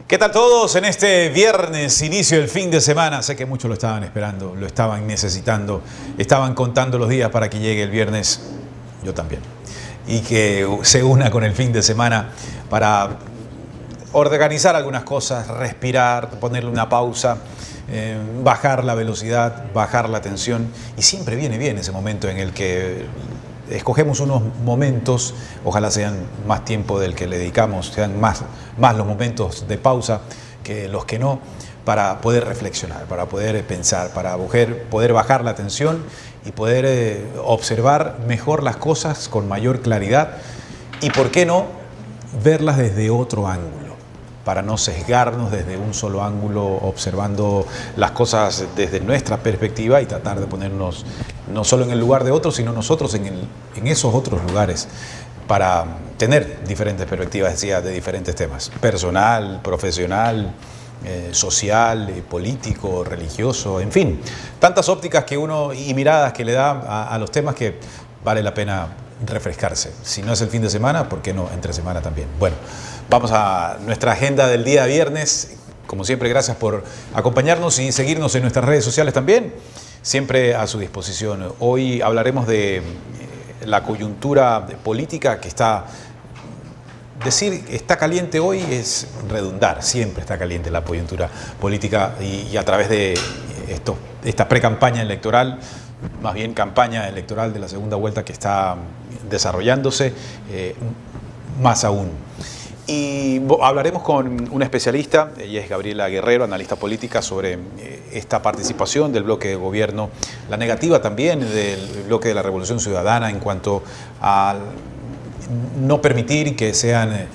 ¿Qué tal todos en este viernes, inicio del fin de semana? Sé que muchos lo estaban esperando, lo estaban necesitando, estaban contando los días para que llegue el viernes, yo también, y que se una con el fin de semana para organizar algunas cosas, respirar, ponerle una pausa, bajar la velocidad, bajar la tensión, y siempre viene bien ese momento en el que escogemos unos momentos, ojalá sean más tiempo del que le dedicamos, sean más los momentos de pausa que los que no, para poder reflexionar, para poder pensar, para poder bajar la tensión y poder observar mejor las cosas con mayor claridad y, ¿por qué no?, verlas desde otro ángulo, para no sesgarnos desde un solo ángulo, observando las cosas desde nuestra perspectiva y tratar de ponernos no solo en el lugar de otros, sino nosotros en esos otros lugares, para tener diferentes perspectivas, decía, de diferentes temas: personal, profesional, social, político, religioso, en fin, tantas ópticas que uno y miradas que le da a los temas que vale la pena refrescarse. Si no es el fin de semana, ¿por qué no entre semana también? Bueno, vamos a nuestra agenda del día viernes. Como siempre, gracias por acompañarnos y seguirnos en nuestras redes sociales también, siempre a su disposición. Hoy hablaremos de la coyuntura política que está... Decir está caliente hoy es redundar, siempre está caliente la coyuntura política y a través de esta pre-campaña electoral, más bien campaña electoral de la segunda vuelta que está desarrollándose, más aún. Y hablaremos con una especialista, ella es Gabriela Guerrero, analista política, sobre esta participación del bloque de gobierno, la negativa también del bloque de la Revolución Ciudadana en cuanto a no permitir que sean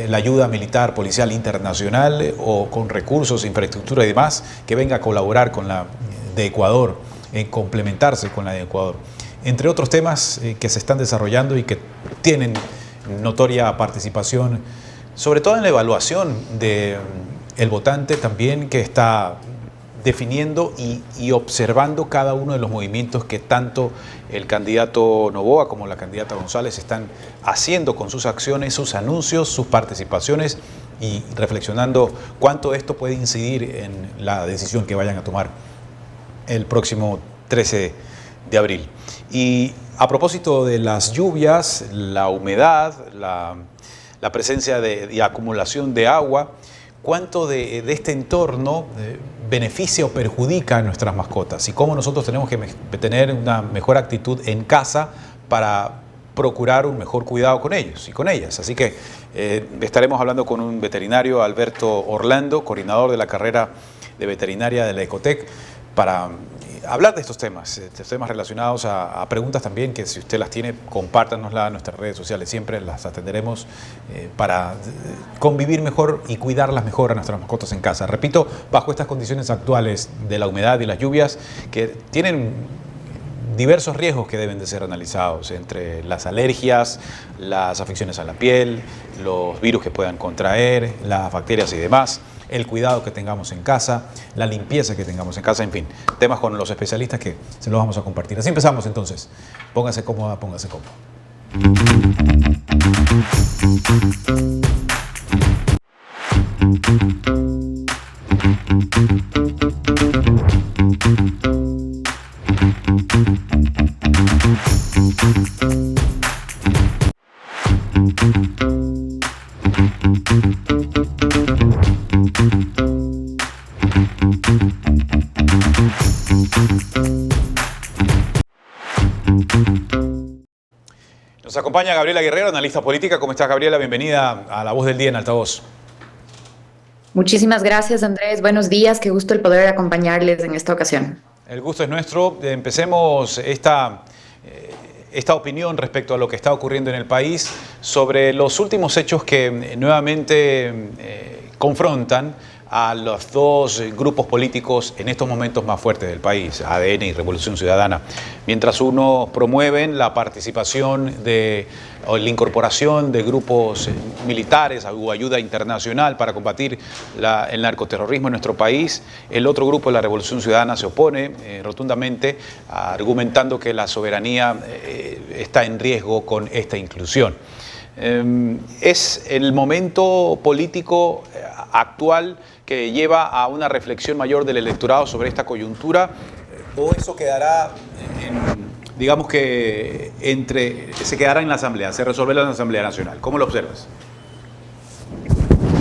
la ayuda militar, policial internacional o con recursos, infraestructura y demás, que venga a colaborar con la de Ecuador, complementarse con la de Ecuador. Entre otros temas que se están desarrollando y que tienen notoria participación, sobre todo en la evaluación del votante también, que está definiendo y observando cada uno de los movimientos que tanto el candidato Noboa como la candidata González están haciendo con sus acciones, sus anuncios, sus participaciones, y reflexionando cuánto esto puede incidir en la decisión que vayan a tomar el próximo 13 de abril. Y a propósito de las lluvias, la humedad, la presencia y acumulación de agua, ¿cuánto de este entorno beneficia o perjudica a nuestras mascotas? Y cómo nosotros tenemos que tener una mejor actitud en casa para procurar un mejor cuidado con ellos y con ellas. Así que estaremos hablando con un veterinario, Alberto Orlando, coordinador de la carrera de veterinaria de la Ecotec, para hablar de estos temas relacionados a preguntas también que, si usted las tiene, compártanoslas en nuestras redes sociales. Siempre las atenderemos para convivir mejor y cuidarlas mejor a nuestras mascotas en casa. Repito, bajo estas condiciones actuales de la humedad y las lluvias, que tienen diversos riesgos que deben de ser analizados, entre las alergias, las afecciones a la piel, los virus que puedan contraer, las bacterias y demás, el cuidado que tengamos en casa, la limpieza que tengamos en casa, en fin, temas con los especialistas que se los vamos a compartir. Así empezamos entonces. Póngase cómoda, póngase cómodo. Nos acompaña Gabriela Guerrero, analista política. ¿Cómo estás, Gabriela? Bienvenida a La Voz del Día en Altavoz. Muchísimas gracias, Andrés. Buenos días. Qué gusto el poder acompañarles en esta ocasión. El gusto es nuestro. Empecemos esta opinión respecto a lo que está ocurriendo en el país sobre los últimos hechos que nuevamente confrontan a los dos grupos políticos en estos momentos más fuertes del país, ADN y Revolución Ciudadana. Mientras unos promueven la participación o la incorporación de grupos militares o ayuda internacional para combatir el narcoterrorismo en nuestro país, el otro grupo, la Revolución Ciudadana, se opone rotundamente, argumentando que la soberanía está en riesgo con esta inclusión. Es el momento político actual que lleva a una reflexión mayor del electorado sobre esta coyuntura, o eso quedará, digamos que se quedará en la Asamblea, se resolverá en la Asamblea Nacional. ¿Cómo lo observas?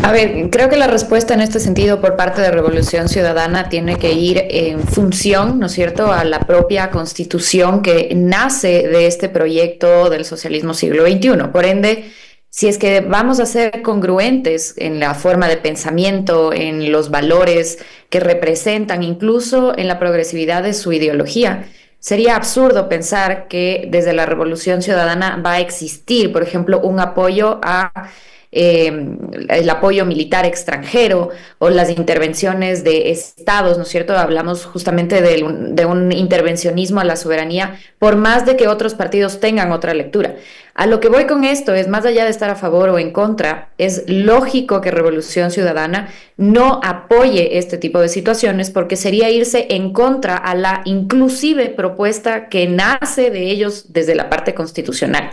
A ver, creo que la respuesta en este sentido por parte de Revolución Ciudadana tiene que ir en función, ¿no es cierto?, a la propia Constitución que nace de este proyecto del socialismo siglo XXI. Por ende, si es que vamos a ser congruentes en la forma de pensamiento, en los valores que representan, incluso en la progresividad de su ideología, sería absurdo pensar que desde la Revolución Ciudadana va a existir, por ejemplo, un apoyo a el apoyo militar extranjero o las intervenciones de estados, ¿no es cierto? Hablamos justamente de un intervencionismo a la soberanía, por más de que otros partidos tengan otra lectura. A lo que voy con esto es, más allá de estar a favor o en contra, es lógico que Revolución Ciudadana no apoye este tipo de situaciones porque sería irse en contra a la inclusive propuesta que nace de ellos desde la parte constitucional.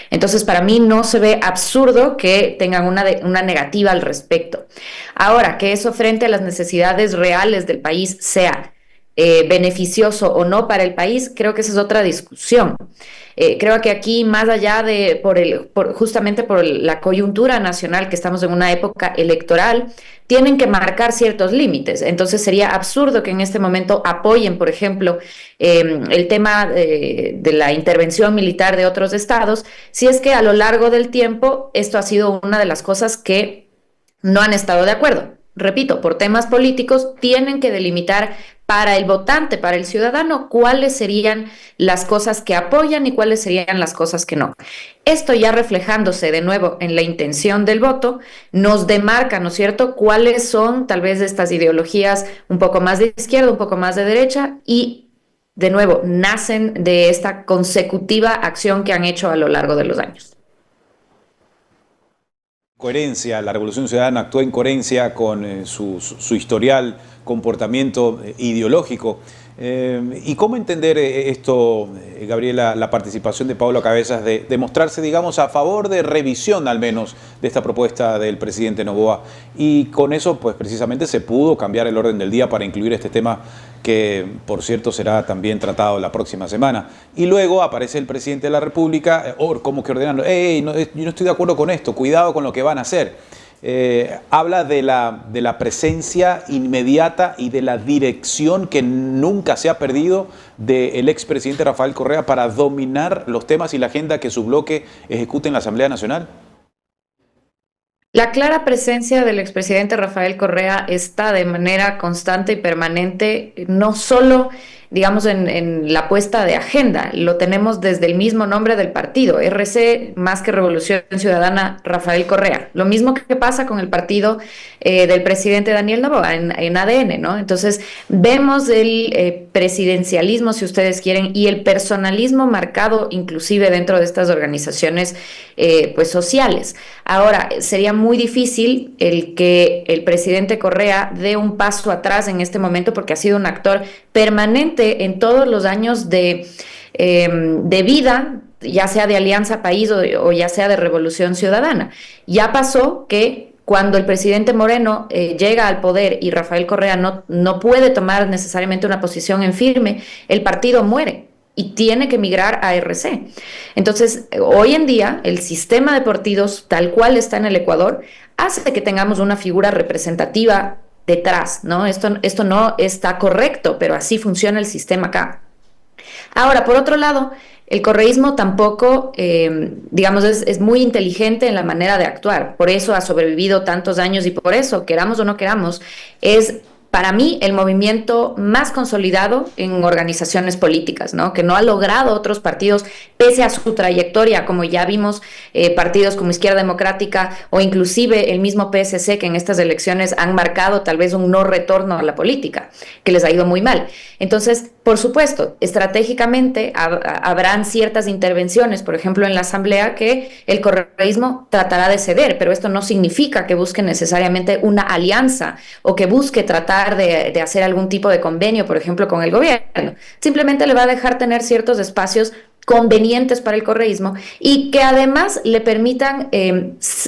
Entonces, para mí no se ve absurdo que tengan una negativa al respecto. Ahora, que eso frente a las necesidades reales del país sea beneficioso o no para el país, creo que esa es otra discusión. Creo que aquí, más allá de justamente por la coyuntura nacional, que estamos en una época electoral, tienen que marcar ciertos límites. Entonces sería absurdo que en este momento apoyen, por ejemplo, el tema de la intervención militar de otros estados, si es que a lo largo del tiempo esto ha sido una de las cosas que no han estado de acuerdo. Repito, por temas políticos tienen que delimitar para el votante, para el ciudadano, cuáles serían las cosas que apoyan y cuáles serían las cosas que no. Esto ya reflejándose de nuevo en la intención del voto, nos demarca, ¿no es cierto?, cuáles son tal vez estas ideologías un poco más de izquierda, un poco más de derecha y, de nuevo, nacen de esta consecutiva acción que han hecho a lo largo de los años. Coherencia, la Revolución Ciudadana actúa en coherencia con su historial, comportamiento ideológico. ¿Y cómo entender esto, Gabriela, la participación de Pablo Cabezas de mostrarse, digamos, a favor de revisión al menos de esta propuesta del presidente Noboa? Y con eso, pues precisamente se pudo cambiar el orden del día para incluir este tema que, por cierto, será también tratado la próxima semana. Y luego aparece el presidente de la República, como que ordenando, yo no estoy de acuerdo con esto, cuidado con lo que van a hacer. Habla de la presencia inmediata y de la dirección que nunca se ha perdido del expresidente Rafael Correa para dominar los temas y la agenda que su bloque ejecuta en la Asamblea Nacional. La clara presencia del expresidente Rafael Correa está de manera constante y permanente, no solo, digamos, en la puesta de agenda, lo tenemos desde el mismo nombre del partido, RC más que Revolución Ciudadana Rafael Correa. Lo mismo que pasa con el partido del presidente Daniel Noboa en ADN, ¿no? Entonces, vemos el presidencialismo, si ustedes quieren, y el personalismo marcado inclusive dentro de estas organizaciones pues sociales. Ahora, sería muy difícil el que el presidente Correa dé un paso atrás en este momento porque ha sido un actor permanente en todos los años de vida, ya sea de Alianza País o ya sea de Revolución Ciudadana. Ya pasó que cuando el presidente Moreno llega al poder y Rafael Correa no puede tomar necesariamente una posición en firme, el partido muere y tiene que migrar a RC. Entonces, hoy en día, el sistema de partidos, tal cual está en el Ecuador, hace que tengamos una figura representativa detrás, ¿no? Esto no está correcto, pero así funciona el sistema acá. Ahora, por otro lado, el correísmo tampoco, digamos, es muy inteligente en la manera de actuar. Por eso ha sobrevivido tantos años y por eso, queramos o no queramos, es para mí el movimiento más consolidado en organizaciones políticas, ¿no? Que no ha logrado otros partidos, pese a su trayectoria, como ya vimos, partidos como Izquierda Democrática o inclusive el mismo PSC, que en estas elecciones han marcado tal vez un no retorno a la política, que les ha ido muy mal. Entonces, por supuesto, estratégicamente habrán ciertas intervenciones, por ejemplo, en la Asamblea, que el correísmo tratará de ceder, pero esto no significa que busque necesariamente una alianza o que busque tratar de hacer algún tipo de convenio, por ejemplo, con el gobierno. Simplemente le va a dejar tener ciertos espacios convenientes para el correísmo y que además le permitan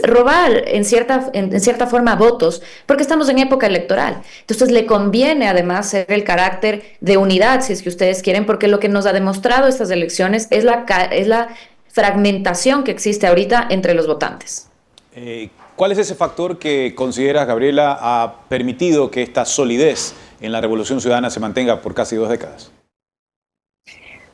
robar en cierta forma votos, porque estamos en época electoral. Entonces le conviene además ser el carácter de unidad, si es que ustedes quieren, porque lo que nos ha demostrado estas elecciones es la fragmentación que existe ahorita entre los votantes. ¿Cuál es ese factor que consideras, Gabriela, ha permitido que esta solidez en la Revolución Ciudadana se mantenga por casi 2 décadas?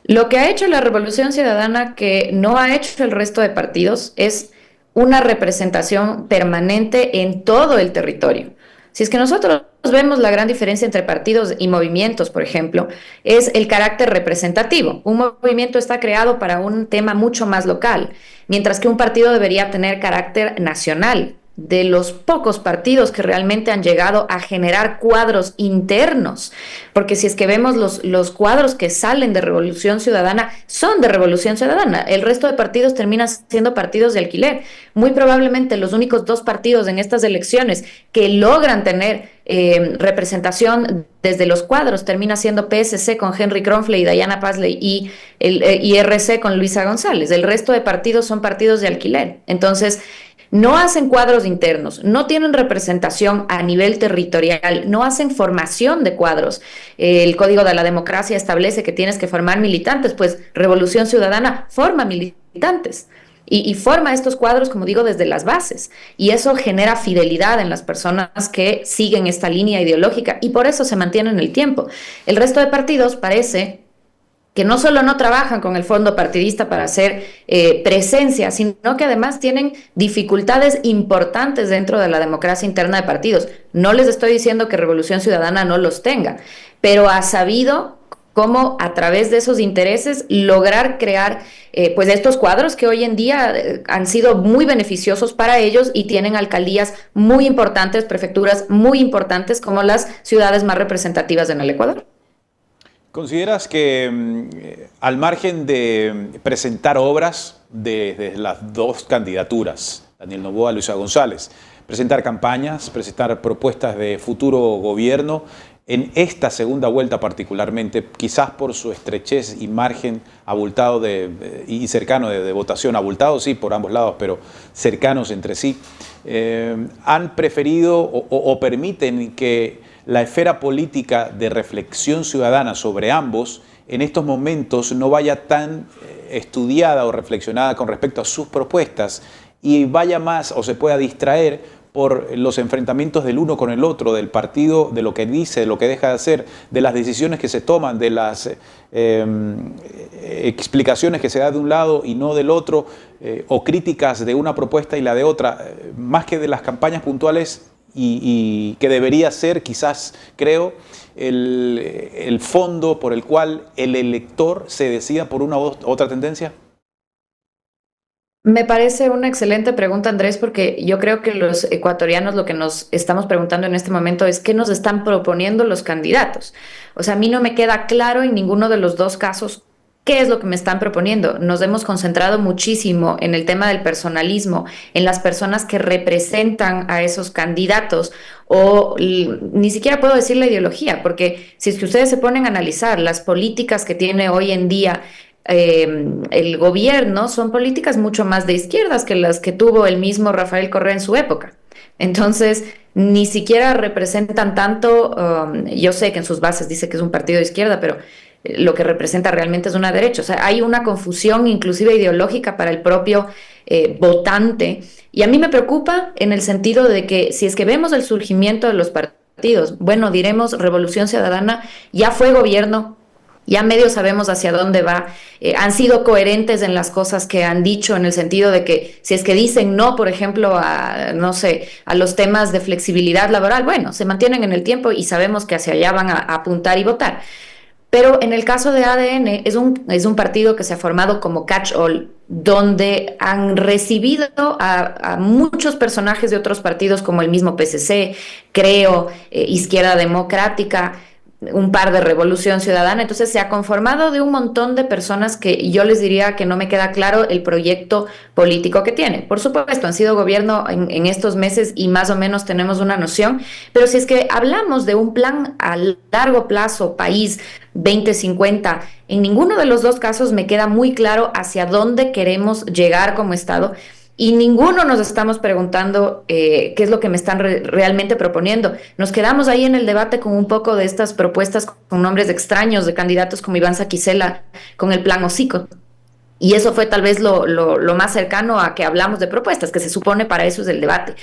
Lo que ha hecho la Revolución Ciudadana, que no ha hecho el resto de partidos, es una representación permanente en todo el territorio. Si es que nosotros vemos la gran diferencia entre partidos y movimientos, por ejemplo, es el carácter representativo. Un movimiento está creado para un tema mucho más local, mientras que un partido debería tener carácter nacional. De los pocos partidos que realmente han llegado a generar cuadros internos, porque si es que vemos los cuadros que salen de Revolución Ciudadana, son de Revolución Ciudadana, el resto de partidos terminan siendo partidos de alquiler. Muy probablemente los únicos 2 partidos en estas elecciones que logran tener representación desde los cuadros termina siendo PSC con Henry Kronfle y Diana Pasley y RC con Luisa González. El resto de partidos son partidos de alquiler. Entonces, no hacen cuadros internos, no tienen representación a nivel territorial, no hacen formación de cuadros. El Código de la Democracia establece que tienes que formar militantes, pues Revolución Ciudadana forma militantes y forma estos cuadros, como digo, desde las bases. Y eso genera fidelidad en las personas que siguen esta línea ideológica y por eso se mantiene en el tiempo. El resto de partidos parece que no solo no trabajan con el fondo partidista para hacer presencia, sino que además tienen dificultades importantes dentro de la democracia interna de partidos. No les estoy diciendo que Revolución Ciudadana no los tenga, pero ha sabido cómo a través de esos intereses lograr crear pues estos cuadros que hoy en día han sido muy beneficiosos para ellos y tienen alcaldías muy importantes, prefecturas muy importantes como las ciudades más representativas en el Ecuador. ¿Consideras que al margen de presentar obras de las 2 candidaturas, Daniel Noboa, Luisa González, presentar campañas, presentar propuestas de futuro gobierno, en esta segunda vuelta particularmente, quizás por su estrechez y margen abultado y cercano de votación, abultado sí por ambos lados, pero cercanos entre sí, han preferido o permiten que la esfera política de reflexión ciudadana sobre ambos en estos momentos no vaya tan estudiada o reflexionada con respecto a sus propuestas y vaya más o se pueda distraer por los enfrentamientos del uno con el otro, del partido, de lo que dice, de lo que deja de hacer, de las decisiones que se toman, de las explicaciones que se da de un lado y no del otro, o críticas de una propuesta y la de otra, más que de las campañas puntuales y que debería ser, quizás, creo, el fondo por el cual el elector se decida por una u otra tendencia? Me parece una excelente pregunta, Andrés, porque yo creo que los ecuatorianos lo que nos estamos preguntando en este momento es qué nos están proponiendo los candidatos. O sea, a mí no me queda claro en ninguno de los 2 casos qué es lo que me están proponiendo. Nos hemos concentrado muchísimo en el tema del personalismo, en las personas que representan a esos candidatos o ni siquiera puedo decir la ideología, porque si es que ustedes se ponen a analizar las políticas que tiene hoy en día el gobierno, son políticas mucho más de izquierdas que las que tuvo el mismo Rafael Correa en su época. Entonces, ni siquiera representan tanto, yo sé que en sus bases dice que es un partido de izquierda, pero lo que representa realmente es una derecha. O sea, hay una confusión inclusive ideológica para el propio votante. Y a mí me preocupa en el sentido de que si es que vemos el surgimiento de los partidos, bueno, diremos Revolución Ciudadana ya fue gobierno Ya medio sabemos hacia dónde va. Han sido coherentes en las cosas que han dicho, en el sentido de que si es que dicen no, por ejemplo, a, no sé, a los temas de flexibilidad laboral, bueno, se mantienen en el tiempo y sabemos que hacia allá van a apuntar y votar. Pero en el caso de ADN, es un partido que se ha formado como catch-all, donde han recibido a muchos personajes de otros partidos, como el mismo PSC, Creo, Izquierda Democrática, un par de Revolución Ciudadana. Entonces se ha conformado de un montón de personas que yo les diría que no me queda claro el proyecto político que tiene. Por supuesto, han sido gobierno en estos meses y más o menos tenemos una noción, pero si es que hablamos de un plan a largo plazo, país 2050, en ninguno de los dos casos me queda muy claro hacia dónde queremos llegar como Estado. Y ninguno nos estamos preguntando qué es lo que me están realmente proponiendo. Nos quedamos ahí en el debate con un poco de estas propuestas con nombres extraños de candidatos como Iván Saquicela con el plan Hocico. Y eso fue tal vez lo más cercano a que hablamos de propuestas, que se supone para eso es el debate.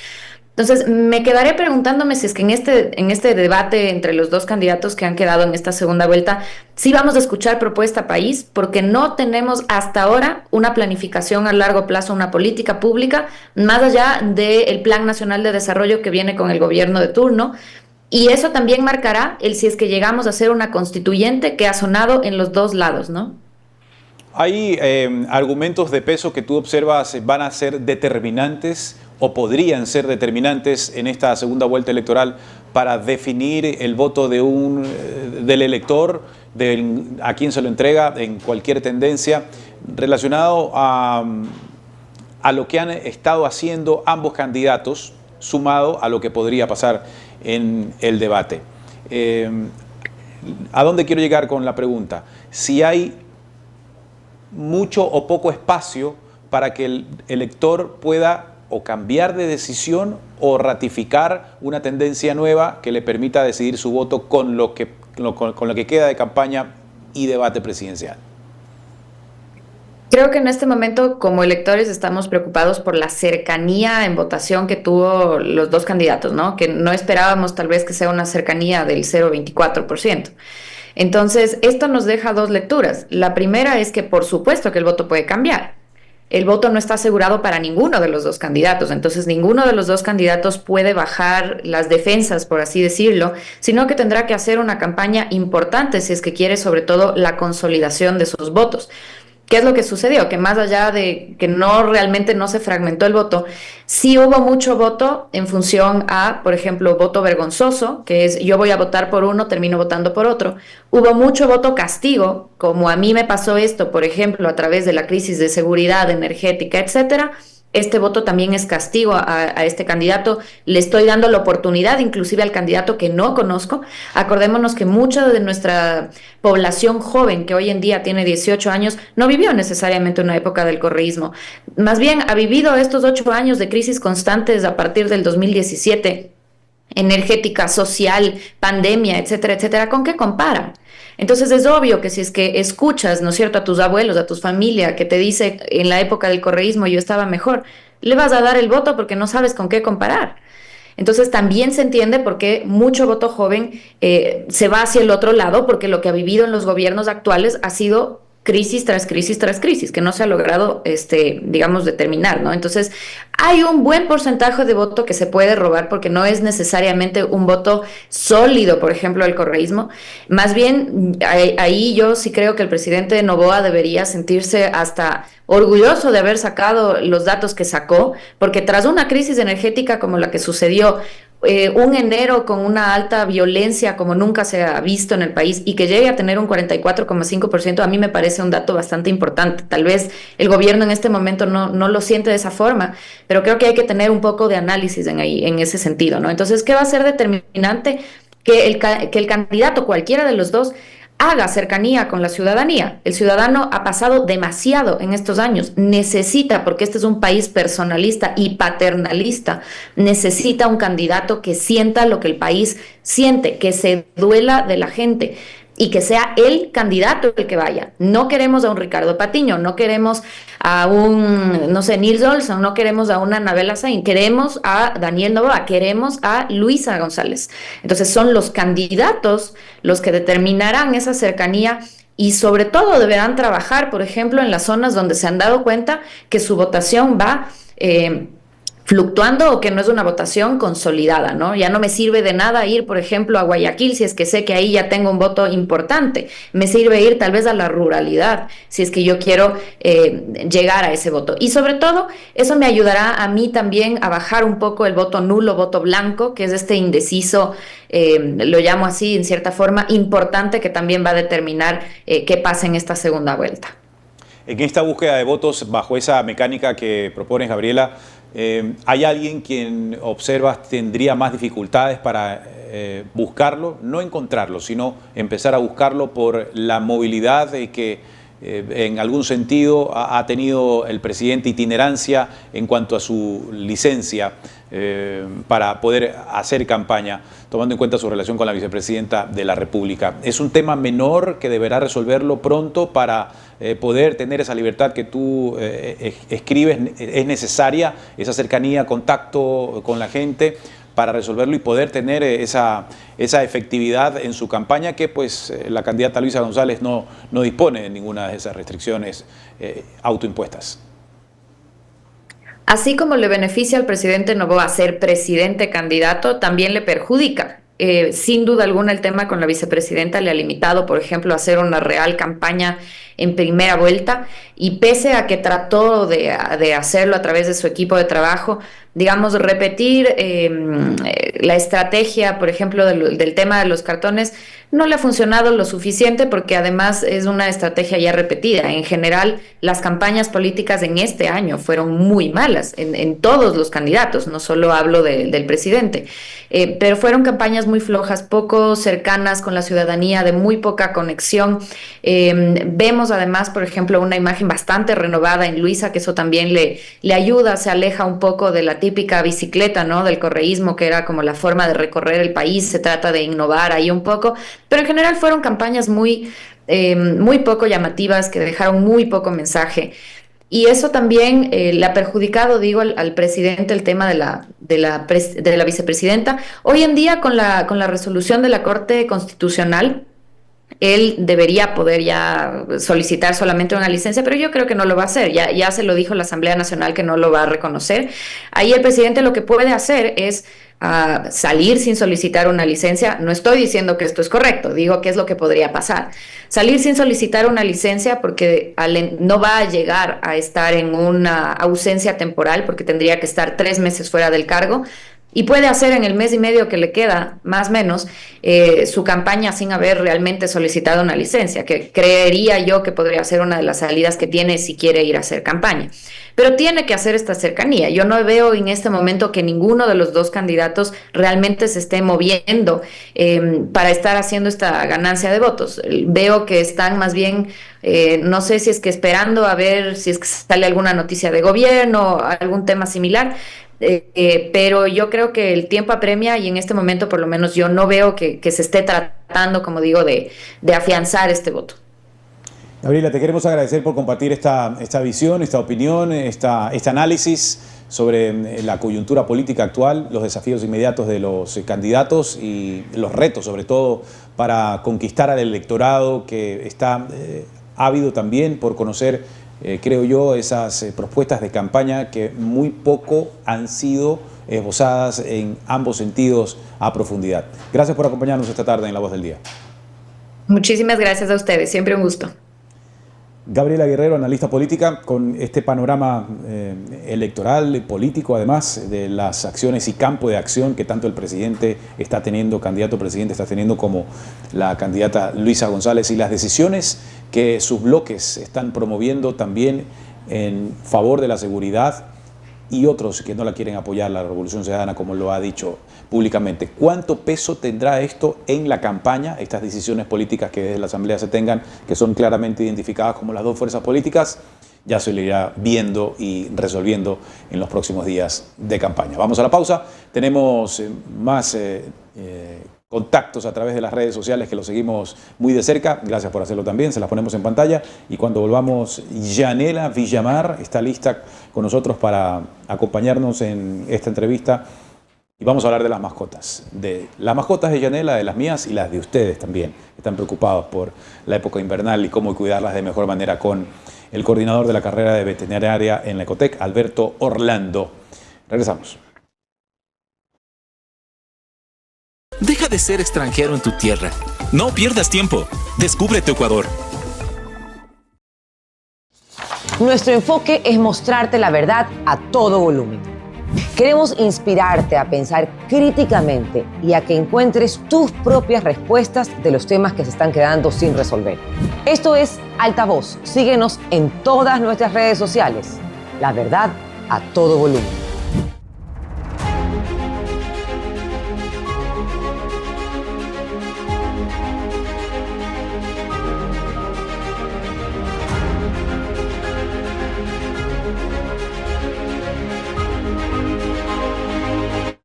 Entonces, me quedaré preguntándome si es que en este debate entre los dos candidatos que han quedado en esta segunda vuelta, sí vamos a escuchar propuesta país, porque no tenemos hasta ahora una planificación a largo plazo, una política pública, más allá del Plan Nacional de Desarrollo que viene con el gobierno de turno. Y eso también marcará el si es que llegamos a ser una constituyente que ha sonado en los dos lados, ¿no? ¿Hay argumentos de peso que tú observas van a ser determinantes o podrían ser determinantes en esta segunda vuelta electoral para definir el voto del elector, a quien se lo entrega en cualquier tendencia, relacionado a lo que han estado haciendo ambos candidatos, sumado a lo que podría pasar en el debate? ¿A dónde quiero llegar con la pregunta? Si hay mucho o poco espacio para que el elector pueda o cambiar de decisión o ratificar una tendencia nueva que le permita decidir su voto con lo que queda de campaña y debate presidencial. Creo que en este momento, como electores, estamos preocupados por la cercanía en votación que tuvo los dos candidatos, ¿no? Que no esperábamos tal vez que sea una cercanía del 0,24%. Entonces, esto nos deja dos lecturas. La primera es que, por supuesto, que el voto puede cambiar. El voto no está asegurado para ninguno de los dos candidatos, entonces ninguno de los dos candidatos puede bajar las defensas, por así decirlo, sino que tendrá que hacer una campaña importante si es que quiere, sobre todo, la consolidación de sus votos. ¿Qué es lo que sucedió? Que más allá de que realmente no se fragmentó el voto, sí hubo mucho voto en función a, por ejemplo, voto vergonzoso, que es yo voy a votar por uno, termino votando por otro. Hubo mucho voto castigo, como a mí me pasó esto, por ejemplo, a través de la crisis de seguridad energética, etcétera. Este voto también es castigo a este candidato. Le estoy dando la oportunidad, inclusive al candidato que no conozco. Acordémonos que mucha de nuestra población joven, que hoy en día tiene 18 años, no vivió necesariamente una época del correísmo. Más bien, ha vivido estos 8 años de crisis constantes a partir del 2017, energética, social, pandemia, etcétera, etcétera. ¿Con qué comparan? Entonces es obvio que si es que escuchas, ¿no es cierto?, a tus abuelos, a tu familia, que te dice en la época del correísmo yo estaba mejor, le vas a dar el voto porque no sabes con qué comparar. Entonces también se entiende por qué mucho voto joven se va hacia el otro lado, porque lo que ha vivido en los gobiernos actuales ha sido crisis tras crisis tras crisis, que no se ha logrado, digamos, determinar, ¿no? Entonces, hay un buen porcentaje de voto que se puede robar porque no es necesariamente un voto sólido, por ejemplo, el correísmo. Más bien, ahí yo sí creo que el presidente Noboa debería sentirse hasta orgulloso de haber sacado los datos que sacó, porque tras una crisis energética como la que sucedió, un enero con una alta violencia como nunca se ha visto en el país y que llegue a tener un 44,5%, a mí me parece un dato bastante importante. Tal vez el gobierno en este momento no lo siente de esa forma, pero creo que hay que tener un poco de análisis en ese sentido, ¿no? Entonces, ¿qué va a ser determinante? Que el candidato, cualquiera de los dos, haga cercanía con la ciudadanía. El ciudadano ha pasado demasiado en estos años, necesita, porque este es un país personalista y paternalista, necesita un candidato que sienta lo que el país siente, que se duela de la gente y que sea el candidato el que vaya. No queremos a un Ricardo Patiño, no queremos a un, no sé, Nils Olsson, no queremos a una Anabela Sainz, queremos a Daniel Noboa, queremos a Luisa González. Entonces son los candidatos los que determinarán esa cercanía y sobre todo deberán trabajar, por ejemplo, en las zonas donde se han dado cuenta que su votación va fluctuando o que no es una votación consolidada, ¿no? Ya no me sirve de nada ir, por ejemplo, a Guayaquil si es que sé que ahí ya tengo un voto importante. Me sirve ir tal vez a la ruralidad si es que yo quiero llegar a ese voto. Y sobre todo, eso me ayudará a mí también a bajar un poco el voto nulo, voto blanco, que es este indeciso, lo llamo así, en cierta forma, importante, que también va a determinar qué pasa en esta segunda vuelta. En esta búsqueda de votos, bajo esa mecánica que propones, Gabriela, ¿hay alguien quien observas tendría más dificultades para buscarlo? No encontrarlo, sino empezar a buscarlo por la movilidad que en algún sentido ha tenido el presidente, itinerancia en cuanto a su licencia para poder hacer campaña, tomando en cuenta su relación con la vicepresidenta de la República. ¿Es un tema menor que deberá resolverlo pronto para poder tener esa libertad que tú escribes? ¿Es necesaria esa cercanía, contacto con la gente para resolverlo y poder tener esa efectividad en su campaña, que pues la candidata Luisa González no dispone de ninguna de esas restricciones autoimpuestas? Así como le beneficia al presidente Noboa ser presidente candidato, también le perjudica. Sin duda alguna el tema con la vicepresidenta le ha limitado, por ejemplo, a hacer una real campaña en primera vuelta, y pese a que trató de hacerlo a través de su equipo de trabajo, digamos, repetir la estrategia, por ejemplo, del tema de los cartones, no le ha funcionado lo suficiente, porque además es una estrategia ya repetida. En general, las campañas políticas en este año fueron muy malas en todos los candidatos, no solo hablo del presidente, pero fueron campañas muy flojas, poco cercanas con la ciudadanía, de muy poca conexión. Vemos además, por ejemplo, una imagen bastante renovada en Luisa, que eso también le ayuda, se aleja un poco de la típica bicicleta, ¿no?, del correísmo, que era como la forma de recorrer el país. Se trata de innovar ahí un poco, pero en general fueron campañas muy poco llamativas, que dejaron muy poco mensaje. Y eso también le ha perjudicado, digo, al presidente, el tema de la vicepresidenta. Hoy en día, con la resolución de la Corte Constitucional, él debería poder ya solicitar solamente una licencia, pero yo creo que no lo va a hacer. Ya se lo dijo la Asamblea Nacional, que no lo va a reconocer. Ahí el presidente lo que puede hacer es salir sin solicitar una licencia. No estoy diciendo que esto es correcto, digo que es lo que podría pasar. Salir sin solicitar una licencia, porque no va a llegar a estar en una ausencia temporal, porque tendría que estar 3 meses fuera del cargo. Y puede hacer en el mes y medio que le queda, más o menos, su campaña sin haber realmente solicitado una licencia, que creería yo que podría ser una de las salidas que tiene si quiere ir a hacer campaña. Pero tiene que hacer esta cercanía. Yo no veo en este momento que ninguno de los dos candidatos realmente se esté moviendo para estar haciendo esta ganancia de votos. Veo que están más bien, no sé si es que esperando a ver si es que sale alguna noticia de gobierno, algún tema similar. Pero yo creo que el tiempo apremia, y en este momento por lo menos yo no veo que se esté tratando, como digo, de afianzar este voto. Gabriela, te queremos agradecer por compartir esta visión, esta opinión, este análisis sobre la coyuntura política actual, los desafíos inmediatos de los candidatos y los retos, sobre todo, para conquistar al electorado que está ávido también por conocer, creo yo, esas propuestas de campaña que muy poco han sido esbozadas en ambos sentidos a profundidad. Gracias por acompañarnos esta tarde en La Voz del Día. Muchísimas gracias a ustedes, siempre un gusto. Gabriela Guerrero, analista política, con este panorama electoral, político, además de las acciones y campo de acción que tanto el presidente está teniendo, candidato presidente está teniendo, como la candidata Luisa González, y las decisiones que sus bloques están promoviendo también en favor de la seguridad, y otros que no la quieren apoyar, la Revolución Ciudadana, como lo ha dicho públicamente. ¿Cuánto peso tendrá esto en la campaña, estas decisiones políticas que desde la Asamblea se tengan, que son claramente identificadas como las dos fuerzas políticas? Ya se lo irá viendo y resolviendo en los próximos días de campaña. Vamos a la pausa. Tenemos más contactos a través de las redes sociales, que los seguimos muy de cerca. Gracias por hacerlo también, se las ponemos en pantalla. Y cuando volvamos, Yanela Villamar está lista con nosotros para acompañarnos en esta entrevista Y vamos a hablar de las mascotas de Yanela, de las mías y las de ustedes también. Están preocupados por la época invernal y cómo cuidarlas de mejor manera con el coordinador de la carrera de veterinaria en la Ecotec, Alberto Orlando. Regresamos. Deja de ser extranjero en tu tierra. No pierdas tiempo. Descubre tu Ecuador. Nuestro enfoque es mostrarte la verdad a todo volumen. Queremos inspirarte a pensar críticamente y a que encuentres tus propias respuestas de los temas que se están quedando sin resolver. Esto es Altavoz. Síguenos en todas nuestras redes sociales. La verdad a todo volumen.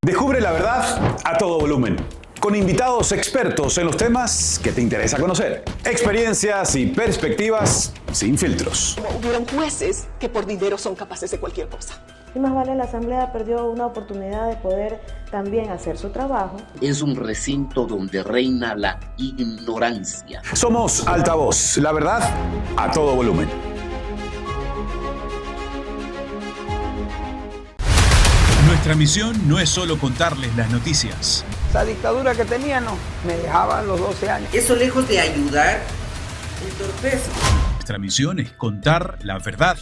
Descubre la verdad a todo volumen, con invitados expertos en los temas que te interesa conocer. Experiencias y perspectivas sin filtros. Hubieron jueces que por dinero son capaces de cualquier cosa. Y más vale la Asamblea perdió una oportunidad de poder también hacer su trabajo. Es un recinto donde reina la ignorancia. Somos Altavoz, la verdad a todo volumen. Nuestra misión no es solo contarles las noticias. Esa dictadura que tenían, me dejaba a los 12 años. Eso lejos de ayudar, entorpece. Nuestra misión es contar la verdad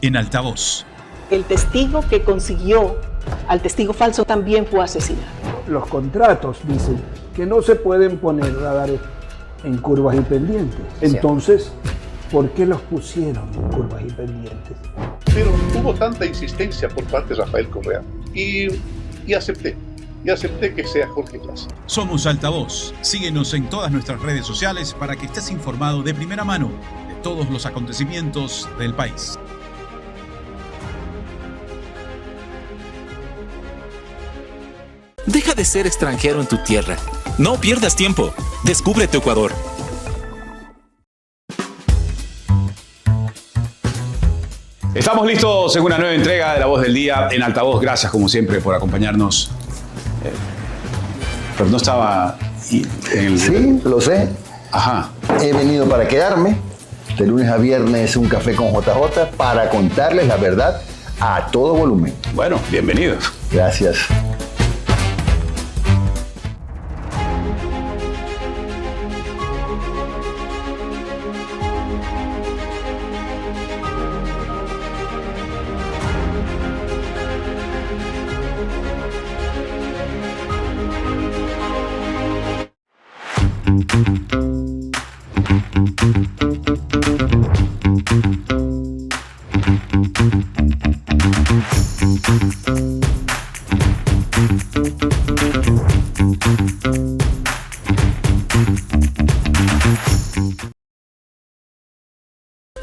en altavoz. El testigo que consiguió al testigo falso también fue asesinado. Los contratos dicen que no se pueden poner radares en curvas y pendientes. Entonces, ¿por qué los pusieron en curvas y pendientes? Pero hubo tanta insistencia por parte de Rafael Correa y acepté que sea Jorge Glass. Somos Altavoz. Síguenos en todas nuestras redes sociales para que estés informado de primera mano de todos los acontecimientos del país. Deja de ser extranjero en tu tierra. No pierdas tiempo. Descubre tu Ecuador. Estamos listos en una nueva entrega de La Voz del Día en Altavoz. Gracias, como siempre, por acompañarnos. Pero no estaba en el... Sí, lo sé. Ajá. He venido para quedarme. De lunes a viernes, un café con JJ para contarles la verdad a todo volumen. Bueno, bienvenidos. Gracias.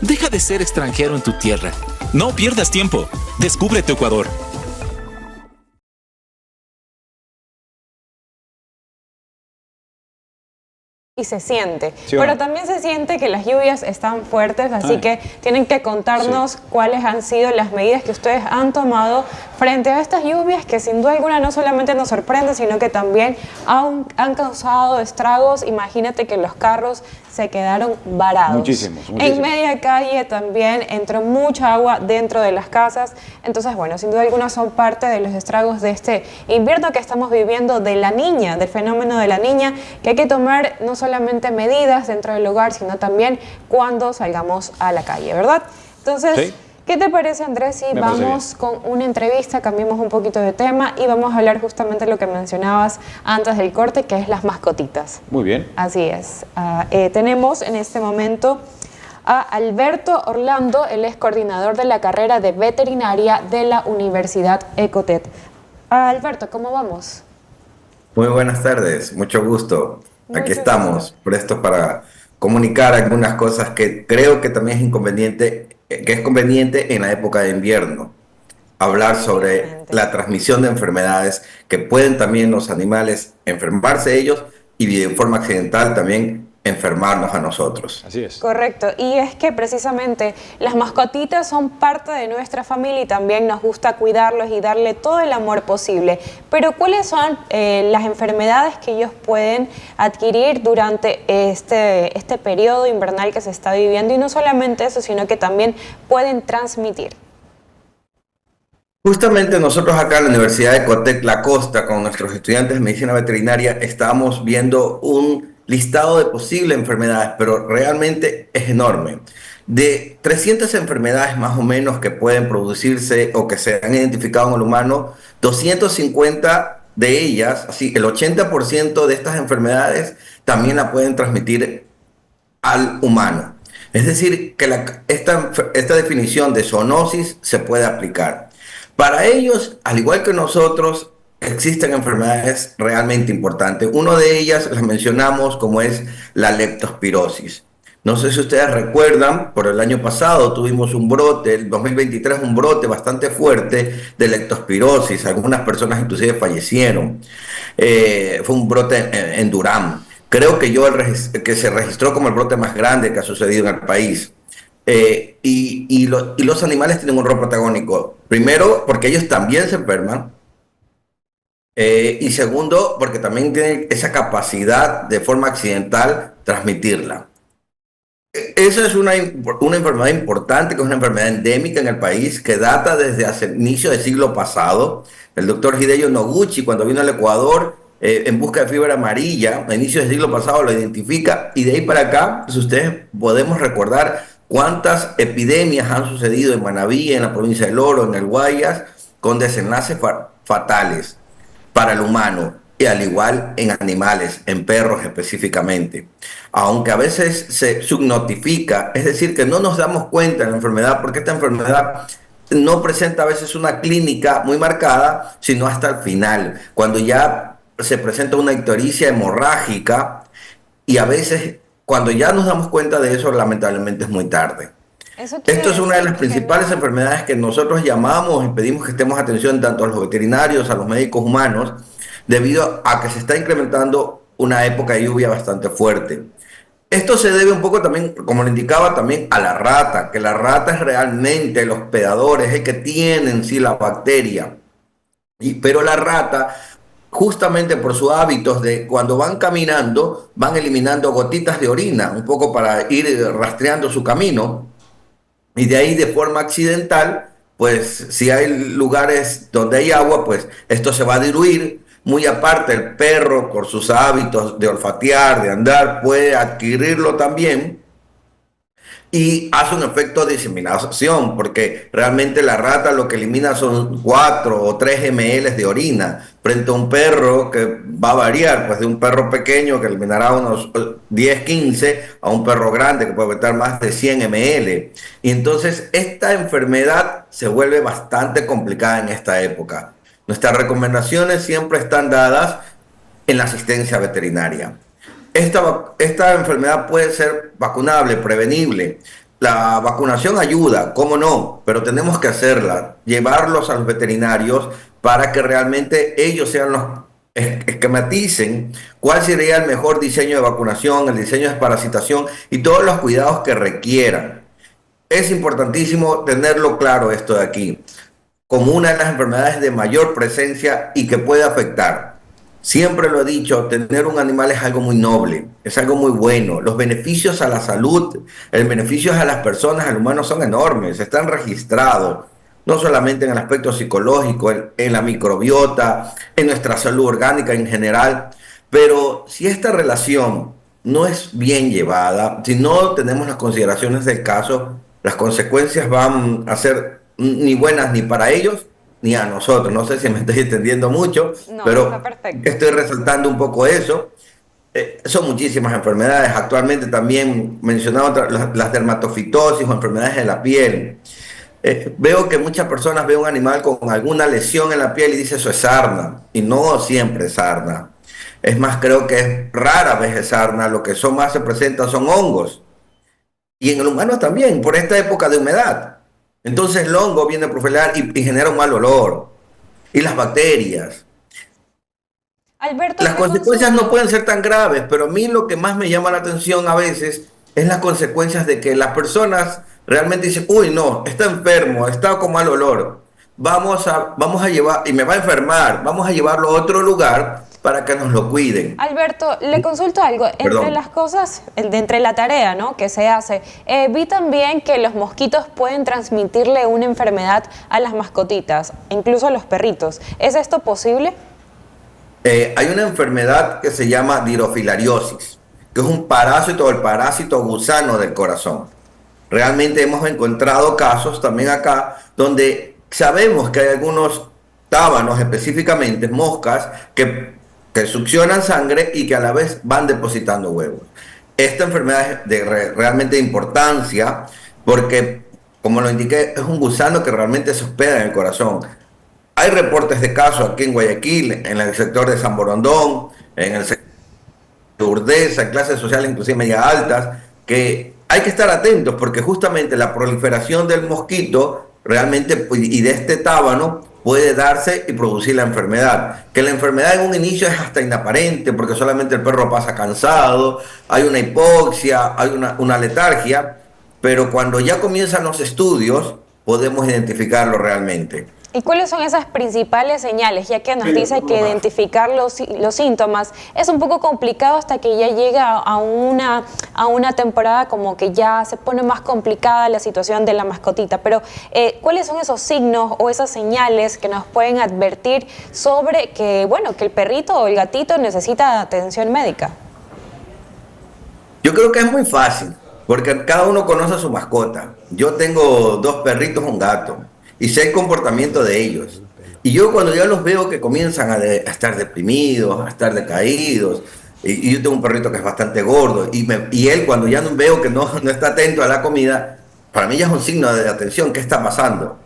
Deja de ser extranjero en tu tierra. No pierdas tiempo. Descubre tu Ecuador. Y se siente, pero también se siente que las lluvias están fuertes, así que tienen que contarnos cuáles han sido las medidas que ustedes han tomado frente a estas lluvias que sin duda alguna no solamente nos sorprenden, sino que también han causado estragos. Imagínate que los carros se quedaron varados. Muchísimos. En media calle también entró mucha agua dentro de las casas. Entonces, bueno, sin duda alguna son parte de los estragos de este invierno que estamos viviendo de la niña, del fenómeno de la niña, que hay que tomar no solamente medidas dentro del hogar, sino también cuando salgamos a la calle, ¿verdad? Entonces, ¿qué te parece, Andrés, si vamos con una entrevista, cambiamos un poquito de tema y vamos a hablar justamente de lo que mencionabas antes del corte, que es las mascotitas? Muy bien. Así es. Tenemos en este momento a Alberto Orlando, él es coordinador de la carrera de veterinaria de la Universidad Ecotec. Alberto, ¿cómo vamos? Muy buenas tardes, mucho gusto. Aquí estamos, prestos para comunicar algunas cosas que creo que también es conveniente en la época de invierno. Hablar sobre la transmisión de enfermedades que pueden también los animales enfermarse ellos y de forma accidental también enfermarnos a nosotros. Así es. Correcto, y es que precisamente las mascotitas son parte de nuestra familia y también nos gusta cuidarlos y darle todo el amor posible. Pero ¿cuáles son las enfermedades que ellos pueden adquirir durante este periodo invernal que se está viviendo? Y no solamente eso, sino que también pueden transmitir. Justamente nosotros acá en la Universidad de Cotec La Costa, con nuestros estudiantes de medicina veterinaria, estamos viendo un listado de posibles enfermedades, pero realmente es enorme. De 300 enfermedades más o menos que pueden producirse o que se han identificado en el humano, 250 de ellas, así el 80% de estas enfermedades también la pueden transmitir al humano. Es decir, que esta definición de zoonosis se puede aplicar. Para ellos, al igual que nosotros, existen enfermedades realmente importantes. Una de ellas las mencionamos como es la leptospirosis. No sé si ustedes recuerdan, por el año pasado tuvimos un brote, el 2023 un brote bastante fuerte de leptospirosis. Algunas personas inclusive fallecieron. Fue un brote en Durán. Creo que que se registró como el brote más grande que ha sucedido en el país. Y los animales tienen un rol protagónico. Primero, porque ellos también se enferman. Y segundo, porque también tienen esa capacidad de forma accidental transmitirla. Esa es una enfermedad importante, que es una enfermedad endémica en el país, que data desde hace el inicio del siglo pasado. El doctor Hideo Noguchi, cuando vino al Ecuador en busca de fiebre amarilla, a inicios del siglo pasado lo identifica, y de ahí para acá, pues ustedes podemos recordar cuántas epidemias han sucedido en Manabí, en la provincia del Oro, en el Guayas, con desenlaces fatales para el humano, y al igual en animales, en perros específicamente. Aunque a veces se subnotifica, es decir, que no nos damos cuenta de la enfermedad, porque esta enfermedad no presenta a veces una clínica muy marcada, sino hasta el final, cuando ya se presenta una ictericia hemorrágica, y a veces cuando ya nos damos cuenta de eso, lamentablemente es muy tarde. Esto es una de las principales enfermedades que nosotros llamamos y pedimos que estemos atención tanto a los veterinarios, a los médicos humanos, debido a que se está incrementando una época de lluvia bastante fuerte. Esto se debe un poco también, como le indicaba, también a la rata, que la rata es realmente el hospedador, es el que tiene en sí la bacteria. Pero la rata, justamente por sus hábitos de cuando van caminando, van eliminando gotitas de orina, un poco para ir rastreando su camino. Y de ahí, de forma accidental, pues si hay lugares donde hay agua, pues esto se va a diluir. Muy aparte, el perro, por sus hábitos de olfatear, de andar, puede adquirirlo también. Y hace un efecto de diseminación, porque realmente la rata lo que elimina son 4 o 3 ml de orina, frente a un perro que va a variar, pues de un perro pequeño que eliminará unos 10, 15, a un perro grande que puede meter más de 100 ml. Y entonces esta enfermedad se vuelve bastante complicada en esta época. Nuestras recomendaciones siempre están dadas en la asistencia veterinaria. Esta enfermedad puede ser vacunable, prevenible. La vacunación ayuda, cómo no, pero tenemos que hacerla, llevarlos a los veterinarios para que realmente ellos sean los esquematicen cuál sería el mejor diseño de vacunación, el diseño de desparasitación y todos los cuidados que requieran. Es importantísimo tenerlo claro esto de aquí, como una de las enfermedades de mayor presencia y que puede afectar. Siempre lo he dicho, tener un animal es algo muy noble, es algo muy bueno. Los beneficios a la salud, los beneficios a las personas, al humano son enormes, están registrados, no solamente en el aspecto psicológico, en la microbiota, en nuestra salud orgánica en general. Pero si esta relación no es bien llevada, si no tenemos las consideraciones del caso, las consecuencias van a ser ni buenas ni para ellos, ni a nosotros. No sé si me estoy entendiendo mucho, no, pero estoy resaltando un poco eso. Son muchísimas enfermedades. Actualmente también mencionaba las dermatofitosis o enfermedades de la piel. Veo que muchas personas ven un animal con alguna lesión en la piel y dicen eso es sarna, y no siempre es sarna. Es más, creo que es rara vez es sarna, lo que más se presenta son hongos. Y en el humano también, por esta época de humedad. Entonces el hongo viene a proliferar y genera un mal olor. Y las bacterias. Alberto, Las consecuencias no pueden ser tan graves, pero a mí lo que más me llama la atención a veces es las consecuencias de que las personas realmente dicen, uy, no, está enfermo, está con mal olor, vamos a llevar, y me va a enfermar, vamos a llevarlo a otro lugar para que nos lo cuiden. Alberto, le consulto algo. Entre las cosas, entre la tarea, ¿no?, que se hace, vi también que los mosquitos pueden transmitirle una enfermedad a las mascotitas, incluso a los perritos. ¿Es esto posible? Hay una enfermedad que se llama dirofilariosis, que es un parásito, el parásito gusano del corazón. Realmente hemos encontrado casos también acá donde sabemos que hay algunos tábanos, específicamente moscas, que succionan sangre y que a la vez van depositando huevos. Esta enfermedad es realmente de importancia porque, como lo indiqué, es un gusano que realmente se hospeda en el corazón. Hay reportes de casos aquí en Guayaquil, en el sector de San Borondón, en el sector de Urdesa, clases sociales inclusive media altas, que hay que estar atentos porque justamente la proliferación del mosquito realmente y de este tábano puede darse y producir la enfermedad. Que la enfermedad en un inicio es hasta inaparente porque solamente el perro pasa cansado, hay una hipoxia, hay una letargia, pero cuando ya comienzan los estudios podemos identificarlo realmente. ¿Y cuáles son esas principales señales? Ya que nos dice que identificar los síntomas es un poco complicado hasta que ya llega a una temporada como que ya se pone más complicada la situación de la mascotita. Pero, ¿cuáles son esos signos o esas señales que nos pueden advertir sobre que, bueno, que el perrito o el gatito necesita atención médica? Yo creo que es muy fácil, porque cada uno conoce a su mascota. Yo tengo 2 perritos, un gato. Y sé el comportamiento de ellos. Y yo cuando ya los veo que comienzan a estar deprimidos, a estar decaídos, y yo tengo un perrito que es bastante gordo, y él cuando ya veo que no está atento a la comida, para mí ya es un signo de atención, ¿qué está pasando?